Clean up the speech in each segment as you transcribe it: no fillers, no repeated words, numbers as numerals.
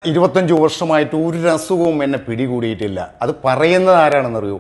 25 വർഷമായിട്ട് ഒരു അസുഖവും എന്നെ പിടികൂടിയിട്ടില്ല. അത് പറയുന്നത് ആരാണെന്നറിയൂ?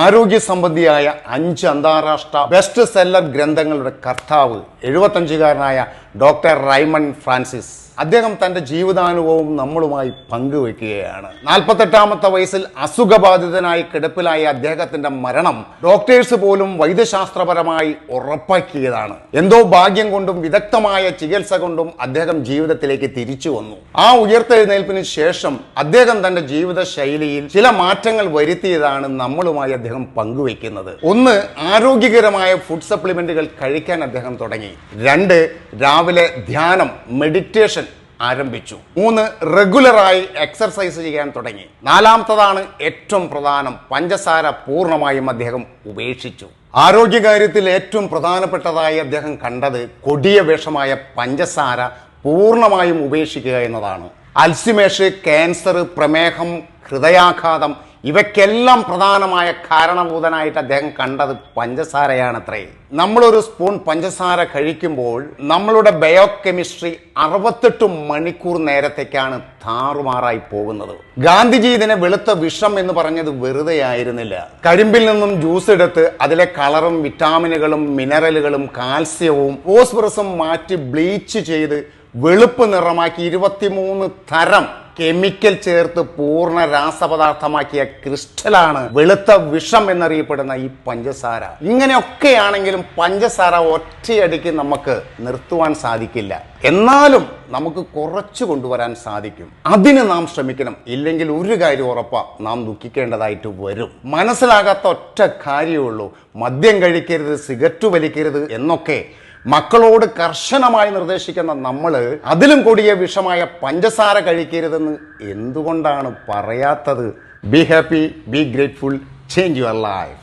ആരോഗ്യ സംബന്ധിയായ 5 അന്താരാഷ്ട്ര ബെസ്റ്റ് സെല്ലർ ഗ്രന്ഥങ്ങളുടെ കർത്താവ് 75-കാരനായ ഡോക്ടർ റൈമൺ ഫ്രാൻസിസ്. അദ്ദേഹം തന്റെ ജീവിതാനുഭവം നമ്മളുമായി പങ്കുവെക്കുകയാണ്. 48-ാമത്തെ വയസ്സിൽ അസുഖബാധിതനായി കിടപ്പിലായ അദ്ദേഹത്തിന്റെ മരണം ഡോക്ടേഴ്സ് പോലും വൈദ്യശാസ്ത്രപരമായി ഉറപ്പാക്കിയതാണ്. എന്തോ ഭാഗ്യം കൊണ്ടും വിദഗ്ധമായ ചികിത്സ കൊണ്ടും അദ്ദേഹം ജീവിതത്തിലേക്ക് തിരിച്ചു വന്നു. ആ ഉയർത്തെഴുന്നേൽപ്പിന് ശേഷം അദ്ദേഹം തന്റെ ജീവിത ശൈലിയിൽ ചില മാറ്റങ്ങൾ വരുത്തിയതാണ് നമ്മളുമായി അദ്ദേഹം പങ്കുവെക്കുന്നത്. 1. ആരോഗ്യകരമായ ഫുഡ് സപ്ലിമെന്റുകൾ കഴിക്കാൻ അദ്ദേഹം തുടങ്ങി. 2. രാവിലെ ധ്യാനം മെഡിറ്റേഷൻ ആരംഭിച്ചു. 3. റെഗുലറായി എക്സർസൈസ് ചെയ്യാൻ തുടങ്ങി. 4-ാമത്തതാണ് ഏറ്റവും പ്രധാനം, പഞ്ചസാര പൂർണ്ണമായും അദ്ദേഹം ഉപേക്ഷിച്ചു. ആരോഗ്യകാര്യത്തിൽ ഏറ്റവും പ്രധാനപ്പെട്ടതായി അദ്ദേഹം കണ്ടത് കൊടിയ വിഷമായ പഞ്ചസാര പൂർണ്ണമായും ഉപേക്ഷിക്കുക എന്നതാണ്. അൽസിമേഴ്സ്, ക്യാൻസർ, പ്രമേഹം, ഹൃദയാഘാതം ഇവയ്ക്കെല്ലാം പ്രധാനമായ കാരണഭൂതനായിട്ട് അദ്ദേഹം കണ്ടത് പഞ്ചസാരയാണത്രേ. നമ്മളൊരു സ്പൂൺ പഞ്ചസാര കഴിക്കുമ്പോൾ നമ്മളുടെ ബയോകെമിസ്ട്രി 68 മണിക്കൂർ നേരത്തേക്കാണ് താറുമാറായി പോകുന്നത്. ഗാന്ധിജി ഇതിനെ വെളുത്ത വിഷം എന്ന് പറഞ്ഞത് വെറുതെ ആയിരുന്നില്ല. കരിമ്പിൽ നിന്നും ജ്യൂസ് എടുത്ത് അതിലെ കളറും വിറ്റാമിനുകളും മിനറലുകളും കാൽസ്യവും ഫോസ്ഫറസും മാറ്റി ബ്ലീച്ച് ചെയ്ത് വെളുപ്പ് നിറമാക്കി 23 തരം കെമിക്കൽ ചേർത്ത് പൂർണ്ണ രാസപദാർത്ഥമാക്കിയ ക്രിസ്റ്റലാണ് വെളുത്ത വിഷം എന്നറിയപ്പെടുന്ന ഈ പഞ്ചസാര. ഇങ്ങനെയൊക്കെയാണെങ്കിലും പഞ്ചസാര ഒറ്റയടിക്ക് നമുക്ക് നിർത്തുവാൻ സാധിക്കില്ല. എന്നാലും നമുക്ക് കുറച്ചു കൊണ്ടുവരാൻ സാധിക്കും. അതിന് നാം ശ്രമിക്കണം. ഇല്ലെങ്കിൽ ഒരു കാര്യം ഉറപ്പാ, നാം ദുഃഖിക്കേണ്ടതായിട്ട് വരും. മനസ്സിലാകാത്ത ഒറ്റ കാര്യമുള്ളൂ, മദ്യം കഴിക്കരുത്, സിഗരറ്റ് വലിക്കരുത് എന്നൊക്കെ മക്കളോട് കർശനമായി നിർദ്ദേശിക്കുന്ന നമ്മൾ അതിലും കൊടിയ വിഷമായ പഞ്ചസാര കഴിക്കരുതെന്ന് എന്തുകൊണ്ടാണ് പറയാത്തത്? Be happy, B grateful, change your life.